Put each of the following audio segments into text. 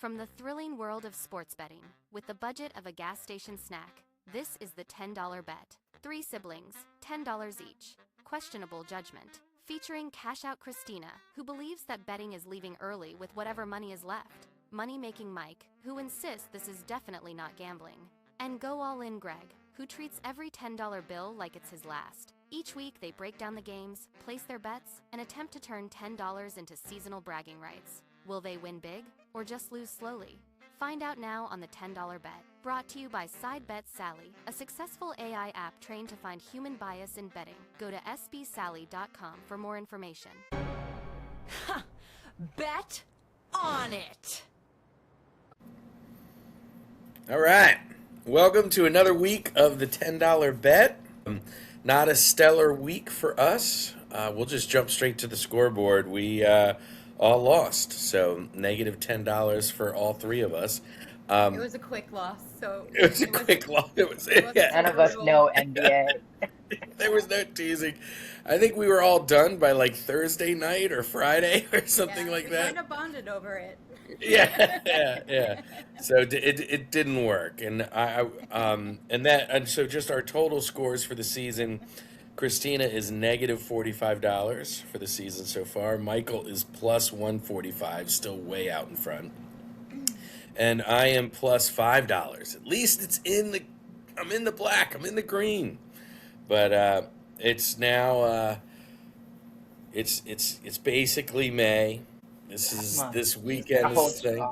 From the thrilling world of sports betting, with the budget of a gas station snack, this is the $10 bet. 3 siblings, $10 each. Questionable judgment. Featuring Cash Out Christina, who believes that betting is leaving early with whatever money is left. Money-making Mike, who insists this is definitely not gambling. And Go All In Greg, who treats every $10 bill like it's his last. Each week, they break down the games, place their bets, and attempt to turn $10 into seasonal bragging rights. Will they win big, or just lose slowly? Find out now on the $10 bet. Brought to you by SideBet Sally, a successful AI app trained to find human bias in betting. Go to sbsally.com for more information. Bet on it! All right. Welcome to another week of the $10 bet. Not a stellar week for us. We'll just jump straight to the scoreboard. We all lost, so negative $10 for all three of us. It was a quick loss, so It was a quick loss. None of us know NBA. There was no teasing. I think we were all done by like Thursday night or Friday or something like that. We kind of bonded over it. Yeah. So it didn't work, and so just our total scores for the season. Christina is negative $45 for the season so far. Michael is plus 145, still way out in front, and I am plus $5. At least I'm in the black. I'm in the green, but it's now it's basically May. This weekend's thing.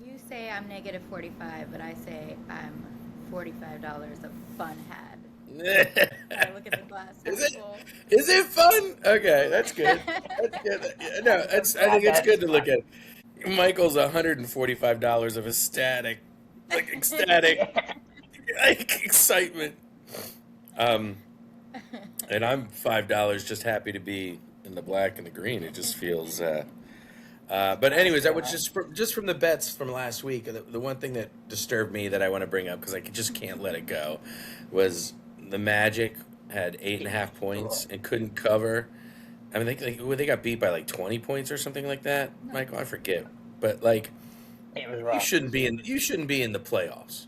You say I'm negative 45, but I say I'm $45 of fun had. I look at the glass. Is it fun? Okay, that's good. That's good. No, I think it's good to look at. Michael's $145 of ecstatic excitement. And I'm $5 just happy to be in the black and the green. It just feels. But anyways, that was just from the bets from last week. The one thing that disturbed me that I want to bring up because I just can't let it go was the Magic had 8.5 points and couldn't cover. I mean, they got beat by like 20 points or something like that. Michael, I forget, but like, it was rough. You shouldn't be in the playoffs.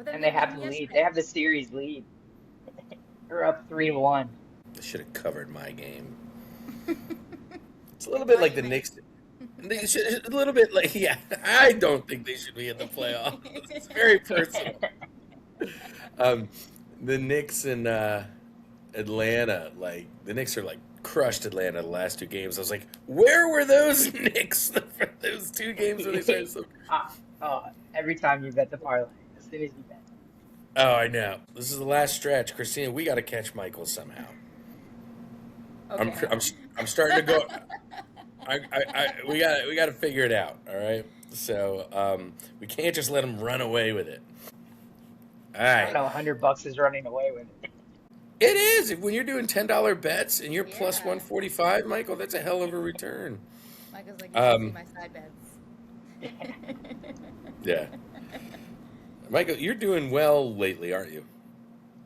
And they have the lead. They have the series lead. They're up 3-1. They should have covered my game. It's a little bit like the Knicks. A little bit like, yeah, I don't think they should be in the playoffs. It's very personal. The Knicks and Atlanta, like, the Knicks are like crushed Atlanta the last 2 games. I was like, where were those Knicks for those 2 games when they started so... Every time you bet the parlay, as soon as you bet. Oh, I know. This is the last stretch. Christina, we got to catch Michael somehow. Okay. I'm starting to go... we got to figure it out, all right? So we can't just let him run away with it. All right. I don't know, $100 is running away with it. It is. When you're doing $10 bets and you're plus 145, Michael, that's a hell of a return. Michael's like, you see my side bets. Yeah. Michael, you're doing well lately, aren't you?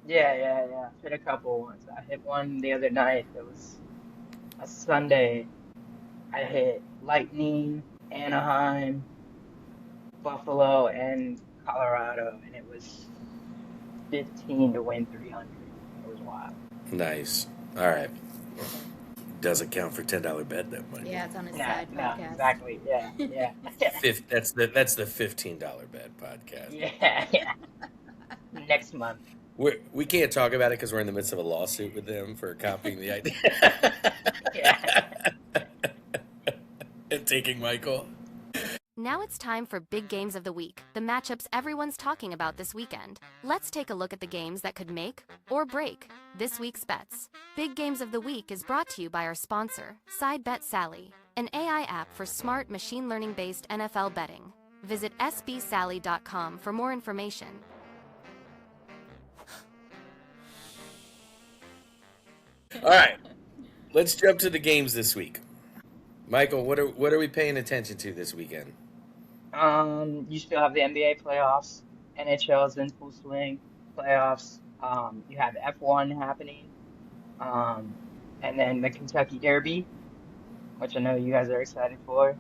Yeah. Hit a couple ones. I hit one the other night. It was a Sunday. I hit Lightning, Anaheim, Buffalo, and Colorado, and it was 15 to win 300. It was wild. Nice. All right. Doesn't count for $10 bet that money. Yeah, it's on his side podcast. Exactly. Yeah. That's the $15 bet podcast. Yeah. Next month. We can't talk about it because we're in the midst of a lawsuit with them for copying the idea. Yeah. And taking Michael. Now it's time for Big Games of the Week, the matchups everyone's talking about this weekend. Let's take a look at the games that could make or break this week's bets. Big Games of the Week is brought to you by our sponsor, SideBet Sally, an AI app for smart machine learning-based NFL betting. Visit sbsally.com for more information. All right, let's jump to the games this week. Michael, what are we paying attention to this weekend? You still have the NBA playoffs. NHL is in full swing. Playoffs. You have F1 happening. And then the Kentucky Derby, which I know you guys are excited for.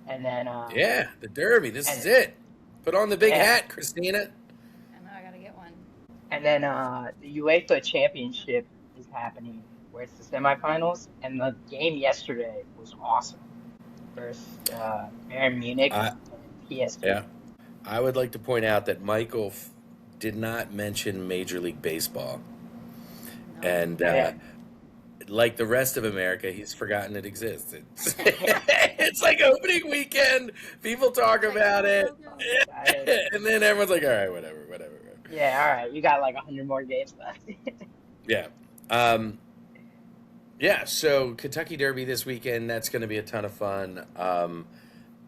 And then Yeah, the Derby. This and is it. Put on the big yeah, hat, Christina. I know I gotta get one. and then the UEFA Championship is happening, where it's the semifinals, and the game yesterday was awesome. Versus Bayern Munich I and PSG. Yeah. I would like to point out that Michael did not mention Major League Baseball, No. and Oh yeah. like the rest of America, he's forgotten it exists. It's, it's like opening weekend. People talk Like, about go, it, go, go. Excited. and then everyone's like, "All right, whatever, whatever." Yeah, all right. You got like 100 more games left. Yeah. Yeah. So Kentucky Derby this weekend. That's going to be a ton of fun.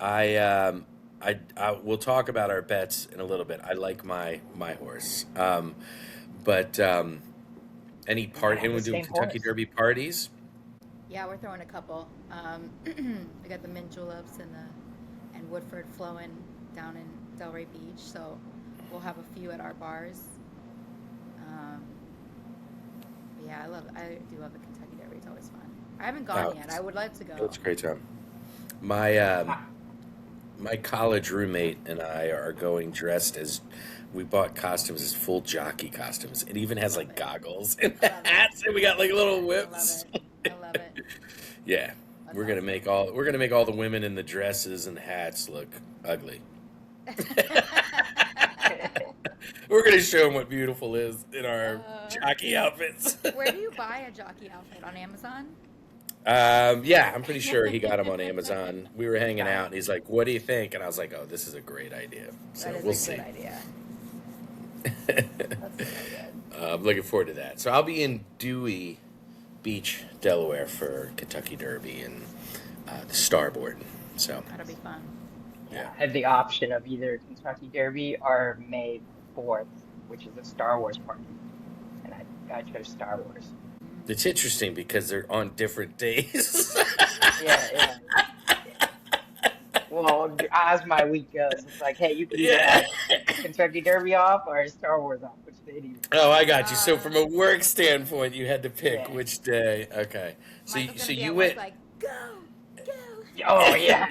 I, um, I we'll talk about our bets in a little bit. I like my horse. But any We part? might have the Anyone doing same Kentucky horse. Derby parties? Yeah, we're throwing a couple. We got the mint juleps and Woodford flowing down in Delray Beach, so we'll have a few at our bars. Um, but yeah, I do love the Kentucky Derby. It's always fun. I haven't gone Oh, yet. I would like to go. it's a great time. My my college roommate and I are going dressed as we bought costumes as full jockey costumes. It even has like goggles and I love it. hats, and we got like little I love whips. it. I love it. Yeah, That's we're gonna awesome. make all the women in the dresses and hats look ugly. We're gonna show them what beautiful is in our jockey outfits. Where do you buy a jockey outfit? On Amazon? Yeah, I'm pretty sure he got them on Amazon. We were hanging out, and he's like, "What do you think?" And I was like, "Oh, this is a great idea." So That is we'll a see. good idea. That's so good. I'm looking forward to that. So I'll be in Dewey Beach, Delaware for Kentucky Derby and the Starboard. So That'll be fun. yeah, I had the option of either Kentucky Derby or May 4th, which is a Star Wars party. And I chose Star Wars. it's interesting because they're on different days. Yeah, yeah. Well, as my week goes, it's like, hey, you can either Yeah. have Kentucky Derby off or Star Wars off. Which day do you? Oh, I got you. So from a work standpoint, you had to pick Yeah. which day. Okay. So Michael's so gonna be you at went. work like, go, go. Oh yeah.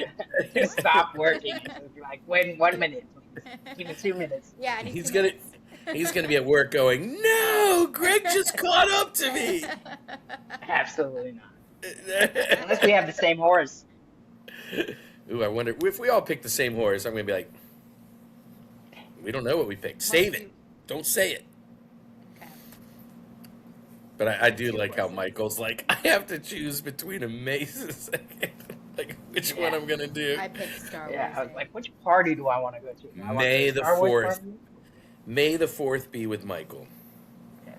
Just stop working. And just be like, wait 1 minute, please. Give me 2 minutes. Yeah, I need He's 2 gonna minutes. he's gonna be at work going, "No, Greg just caught up to me." Absolutely not. Unless we have the same horse. Ooh, I wonder if we all pick the same horse. I'm gonna be like, we don't know what we picked. Save it. Don't say it. Okay. But I do Two like how horses. Michael's like, I have to choose between a mace. Like which one I'm gonna do. I picked Star Wars. Yeah, I was like, which party do I want to go to? Do I want to May go to the Star Wars 4th. party? May the 4th be with Michael. Yeah.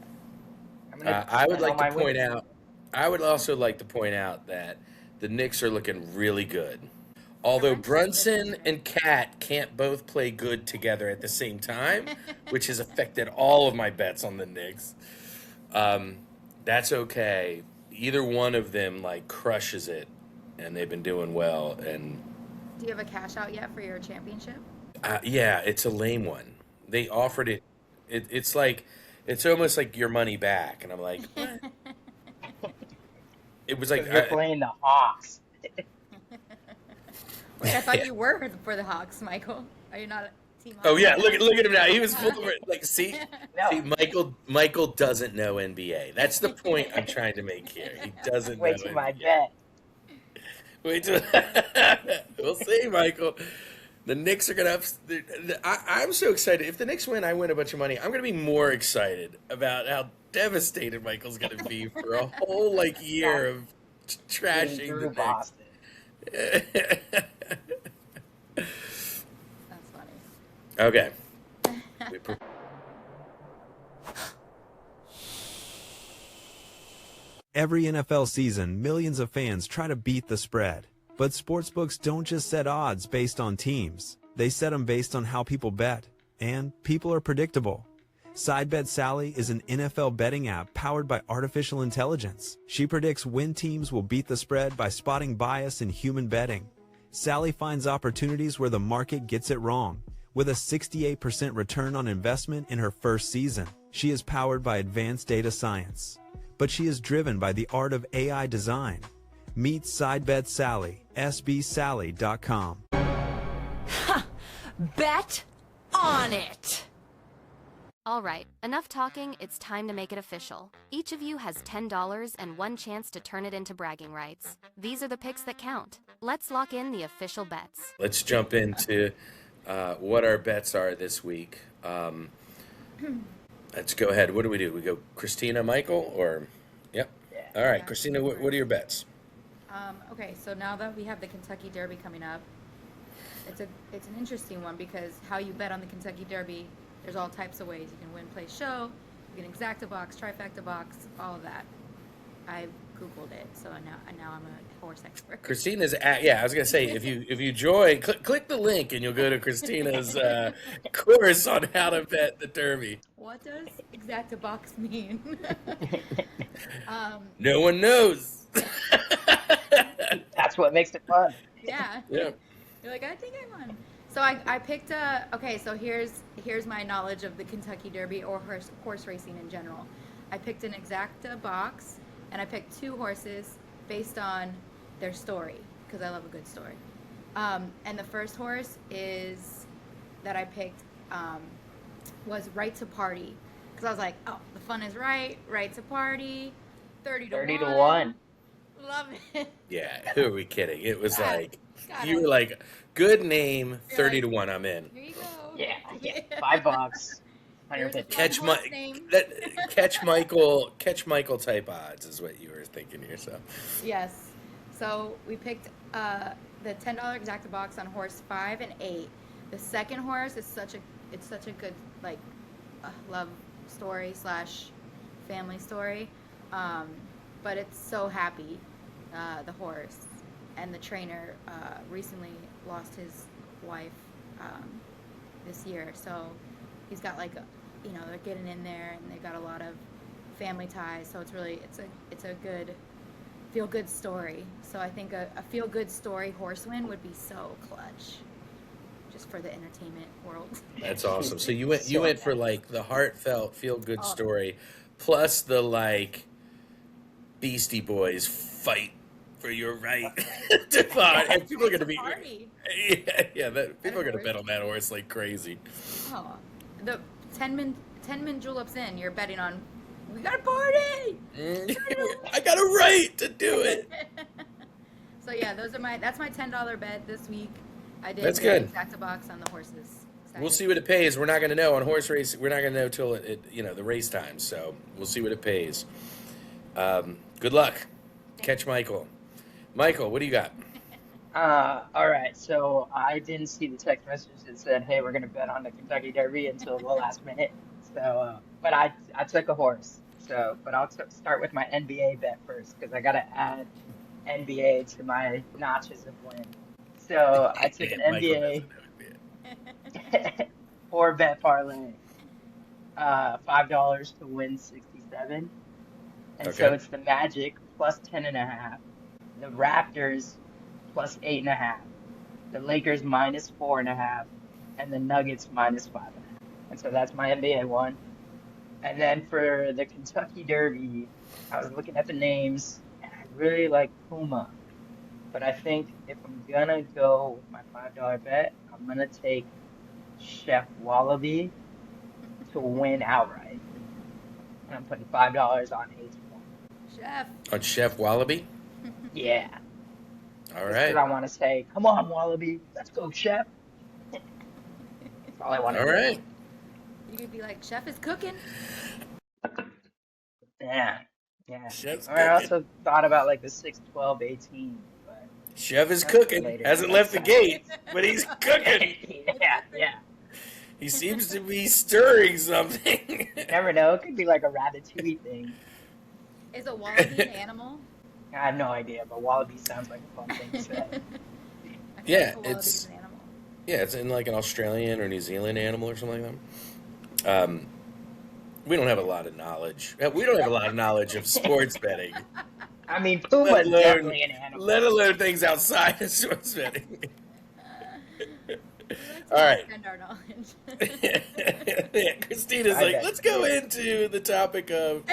I'm gonna I would spend all like to my point winnings. out. I would also like to point out that the Knicks are looking really good. Although Brunson and Cat can't both play good together at the same time, which has affected all of my bets on the Knicks. That's okay. Either one of them like crushes it, and they've been doing well. And Do you have a cash out yet for your championship? yeah, it's a lame one. They offered it. It's like it's almost like your money back, and I'm like, what? It was like 'Cause you're playing the Hawks. Wait, I thought Yeah. you were for the Hawks, Michael. Are you not a team? Oh yeah, Hawks? look at him now. He was full of it. Like, see, No, Michael doesn't know NBA. That's the point I'm trying to make here. He doesn't wait know till my NBA. bet. Wait till we'll see, Michael. The Knicks are gonna. I'm so excited. If the Knicks win, I win a bunch of money. I'm gonna be more excited about how devastated Michael's gonna be for a whole like year of Getting trashing through the Knicks. Boston. That's funny. Okay. Every NFL season, millions of fans try to beat the spread. But sportsbooks don't just set odds based on teams. They set them based on how people bet. And people are predictable. SideBet Sally is an NFL betting app powered by artificial intelligence. She predicts when teams will beat the spread by spotting bias in human betting. Sally finds opportunities where the market gets it wrong. With a 68% return on investment in her first season, she is powered by advanced data science. But she is driven by the art of AI design. Meet Sidebet Sally, sbsally.com. Bet on it! All right, enough talking, it's time to make it official. Each of you has $10 and one chance to turn it into bragging rights. These are the picks that count. Let's lock in the official bets. Let's jump into what our bets are this week. Let's go ahead. What do? We go Christina, Michael, or yep. Yeah. All right, Yeah. Christina. What are your bets? Okay, so now that we have the Kentucky Derby coming up, it's an interesting one because how you bet on the Kentucky Derby, there's all types of ways. You can win, play, show, you can exacta box, trifecta box, all of that. I Googled it, so now I'm a horse expert. Christina's I was gonna say if you join, click the link and you'll go to Christina's course on how to bet the Derby. What does exacta box mean? No one knows. That's what makes it fun. Yeah. Yeah. You're like, I think I won. So I picked so here's my knowledge of the Kentucky Derby or horse racing in general. I picked an exacta box and I picked two horses based on their story because I love a good story. And the first horse that I picked was Right to Party because I was like, oh, the fun is right to party, 30 to 1. Love it. Yeah, who are we kidding? It was Yeah, like got you it. were like, good name, You're 30 like, to 1, I'm in. Here you go. Yeah, $5, Here's a 150. Catch fun my horse name. catch Michael type odds is what you were thinking here. So Yes. So we picked the $10 exacta box on horse 5 and 8. The second horse is such a good like love story / family story, but it's so happy. The horse and the trainer recently lost his wife this year, so he's got like they're getting in there and they've got a lot of family ties. So it's a good feel good story. So I think a feel good story horse win would be so clutch, just for the entertainment world. that's awesome. So you went for like the heartfelt feel good Oh. story, plus the like Beastie Boys fight for your right to fight. And people are gonna be Party. people are gonna bet on that horse like crazy. Oh, the 10 min juleps in, you're betting on we got a party. I got a right to do it. So yeah, that's my $10 bet this week. I did That's the good. exacta box on the horses. We'll see what it pays. We're not going to know on horse race. We're not going to know till the race time. So we'll see what it pays. Good luck. Catch Michael. Michael, what do you got? All right, so I didn't see the text message that said, "Hey, we're gonna bet on the Kentucky Derby" until the last minute. So, but I took a horse. So, but I'll start with my NBA bet first because I gotta add NBA to my notches of win. So I took an Michael NBA doesn't know it. 4-bet parlay, $5 to win 67, and so Okay. it's the Magic plus 10.5, the Raptors plus 8.5, the Lakers minus 4.5, and the Nuggets minus 5.5. And so that's my NBA one. And then for the Kentucky Derby, I was looking at the names, and I really like Puma. But I think if I'm gonna go with my $5 bet, I'm gonna take Chef Wallaby to win outright. And I'm putting $5 on H1. Chef. On Chef Wallaby? Yeah. All Because right. I want to say, come on, Wallaby, let's go, Chef. That's all I want to All do. right. You could be like, Chef is cooking. Yeah. Chef's All right, I cooking. also thought about like the 6, 12, 18, but Chef is that's for cooking. later. Hasn't left the gate, but he's cooking. yeah. He seems to be stirring something. You never know. It could be like a ratatouille thing. Is a wallaby an animal? I have no idea, but wallaby sounds like a fun thing to say. I feel Yeah, like a wallaby it's- is an animal. Yeah, it's in like an Australian or New Zealand animal or something like that. We don't have a lot of knowledge. We don't have a lot of knowledge of sports betting, I mean, Puma's Let alone- definitely an animal. let alone things outside of sports betting. We like to All right. extend our knowledge. it. Christina's I like, bet. let's go into the topic of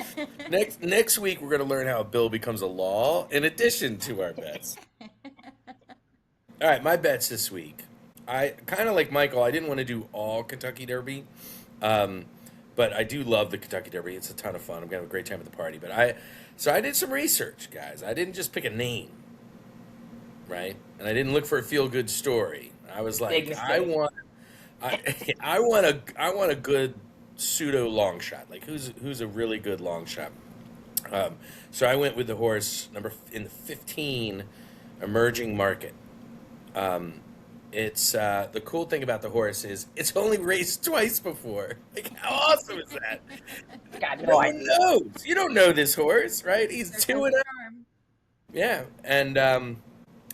next week. We're going to learn how a bill becomes a law in addition to our bets. All right, my bets this week. I kind of like Michael. I didn't want to do all Kentucky Derby, but I do love the Kentucky Derby. It's a ton of fun. I'm gonna have a great time at the party. So I did some research, guys. I didn't just pick a name, right? And I didn't look for a feel good story. I was Big like, mistake. I want a good pseudo long shot. Like who's a really good long shot. So I went with the horse in the 15 Emerging Market. It's the cool thing about the horse is it's only raced twice before. Like how awesome is that? Got No no one idea. knows. You don't know this horse, right? He's Circle 2-0. the charm. Yeah,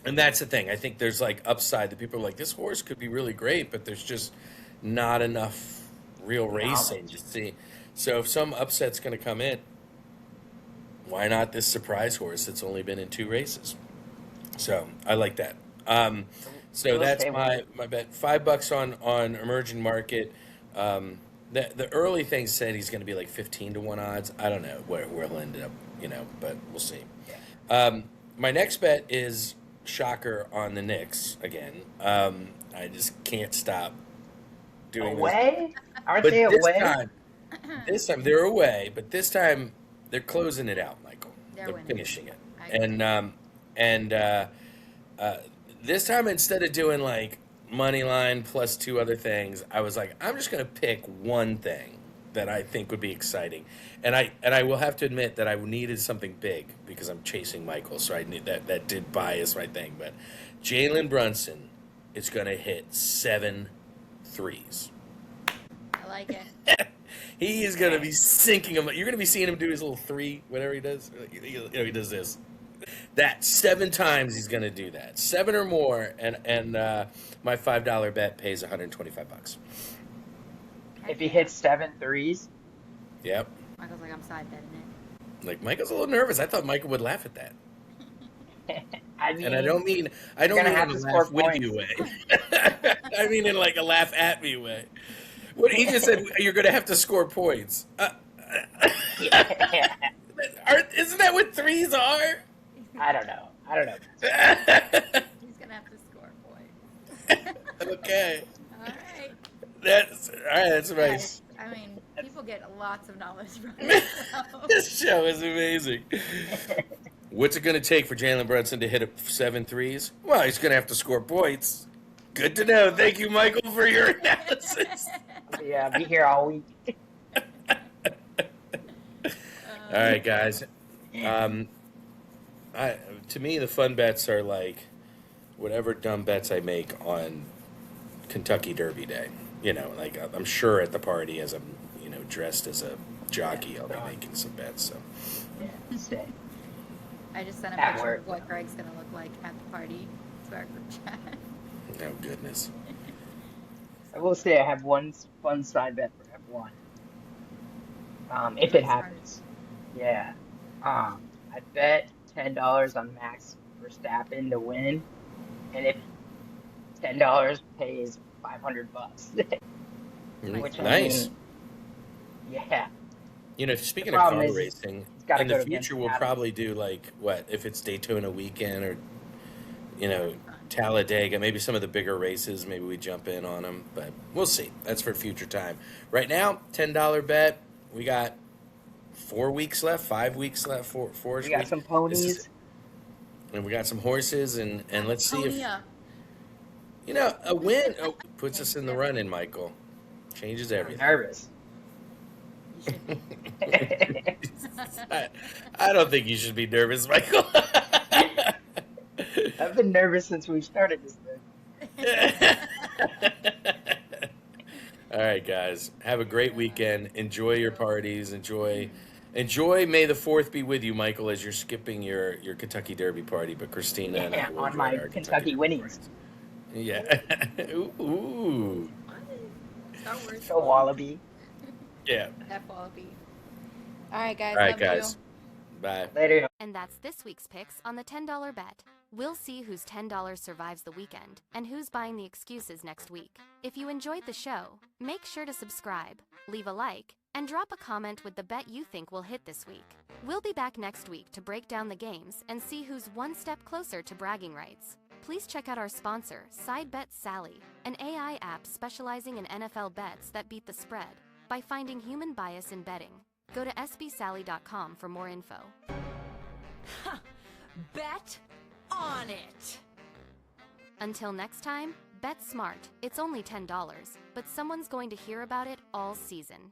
and that's the thing. I think there's like upside that people are like, this horse could be really great, but there's just not enough real racing to see. So if some upset's going to come in, why not this surprise horse that's only been in 2 races? So I like that. So Will that's say my bet. $5 on Emerging Market. The early things said he's going to be like 15-1 odds. I don't know where he'll end up, but we'll see. My next bet is shocker on the Knicks again. I just can't stop doing this. Away? Aren't But they this away? time they're away, but this time they're closing it out, Michael. They're They're winning. finishing it. I agree. And this time instead of doing like money line plus 2 other things, I was like, I'm just gonna pick one thing that I think would be exciting. And I will have to admit that I needed something big because I'm chasing Michael, so I need that did bias my thing. But Jalen Brunson is gonna hit 7 threes. I like it. He is gonna be sinking him. You're gonna be seeing him do his little 3, whatever he does. He does this. That 7 times he's gonna do that, 7 or more, and my $5 bet pays $125. If he hits 7 threes, Yep. Michael's like, I'm side betting it. Like Michael's a little nervous. I thought Michael would laugh at that, I mean, and I don't mean in gonna a have to laugh score with points. you way. I mean in like a laugh at me way. What he just said, you're gonna have to score points. yeah. Isn't that what 3s are? I don't know. He's gonna have to score points. Okay. All right. That's all right. That's nice. I mean, people get lots of knowledge from it. So. This show is amazing. What's it going to take for Jalen Brunson to hit 7 threes? Well, he's going to have to score points. Good to know. Thank you, Michael, for your analysis. Yeah, be here all week. All right, guys. To me, the fun bets are like whatever dumb bets I make on Kentucky Derby Day. Like I'm sure at the party as I'm, dressed as a jockey, I'll be making some bets. So Yeah, sick. I just sent a That picture worked. of what Greg's gonna look like at the party to our group chat. oh goodness. I will say I have one fun side bet for everyone. If it happens. Yeah. I bet $10 on Max Verstappen to win, and if $10 pays $500. Which Nice. Yeah. Speaking The of problem car is racing, it's gotta in go the against future we'll Adam. probably do like what if it's Daytona weekend or Talladega, maybe some of the bigger races, maybe we jump in on them, but we'll see. That's for future time. Right now, $10 bet. We got 4 weeks left, 5 weeks left, four We got some ponies. and we got some horses, and let's see if Tonya. a win puts us in the running, Michael. Changes I'm everything. nervous. You should be. I don't think you should be nervous, Michael. I've been nervous since we started this thing. All right, guys. Have a great weekend. Enjoy your parties. Enjoy. May the 4th be with you, Michael, as you're skipping your Kentucky Derby party. But Christina and I Yeah, will on enjoy my our Kentucky winnings. parties. Yeah. Ooh. Star Wars. So Wallaby. Yeah. F Wallaby. All right, guys. All right, love guys. you. Bye. Later. And that's this week's picks on the $10 bet. We'll see whose $10 survives the weekend and who's buying the excuses next week. If you enjoyed the show, make sure to subscribe, leave a like, and drop a comment with the bet you think will hit this week. We'll be back next week to break down the games and see who's one step closer to bragging rights. Please check out our sponsor, Side Bet Sally, an AI app specializing in NFL bets that beat the spread by finding human bias in betting. Go to sbsally.com for more info. Bet on it! Until next time, bet smart. It's only $10, but someone's going to hear about it all season.